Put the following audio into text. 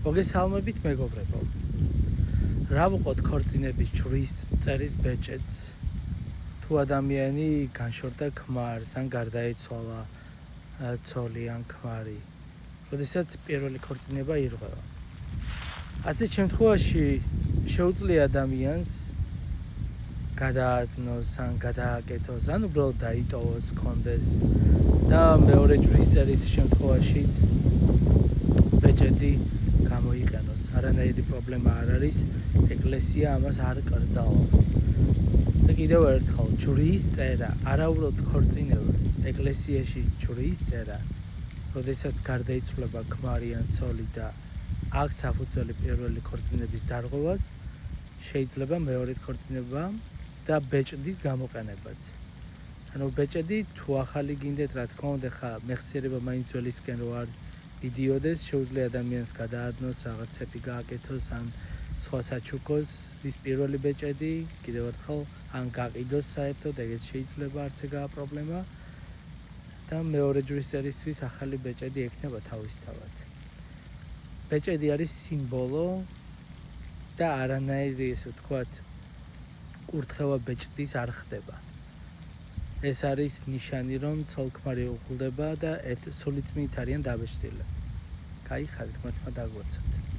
მოგესალმებით მეგობრებო. რა ვუყოთ ქორწინების ჯვრის წერის ბეჭედს? თუ ადამიანი განშორდა ქმარს, ან გარდაეცვალა ცოლი ან ქმარი, როდესაც პირველი ქორწინება ირღვევა. ასეთ შემთხვევაში შეუძლია ადამიანს გადაადნოს ან გადააკეთოს, ან უბრალოდ დაიტოვოს, კონდეს და მეორე ჯვრის წერის შემთხვევაშიც ბეჭედი გამოიყენოს. არანაირი პრობლემა არ არის, ეკლესია ამას არ კრძალავს. და კიდევ ერთხელ, ჯვრის წერა, არაუბრალოდ ქორწინება, ეკლესიაში ჯვრის წერა, როდესაც გარდაიცვლება ქმარი ან ცოლი და აქვს საფუძველი პირველი ქორწინების დარღვევას, შეიძლება მეორედ ქორწინება და ბეჭდის გამოყენებაც. ანუ ბეჭედი თუ ახალი გინდეთ, რა თქმა უნდა, ხა მეხსიერება მაინც ძველისკენ რო არ იდიოდეს, შეუძლია ადამიანს გადაადნოს, რაღაც ცეფი გააკეთოს ან სხვა საჩუქოს, ის პირველი ბეჭედი, კიდევ ერთხელ, ან გაყიდოს საერთოდ, ეგეც შეიძლება, არც ეგაა პრობლემა. და მეორე ჯვრის წერისთვის ახალი ბეჭედი ექნება თავისთავად. ბეჭედი არის სიმბოლო და არანაირი, ესე ვთქვათ, კურთხევა ბეჭდის არ ხდება. ეს არის ნიშანი, რომ ცოლ-ქმარი უხლდება და სულიწმით არიან დაბეჭდილი. გაიხარეთ, მართლა დაგვაცეთ.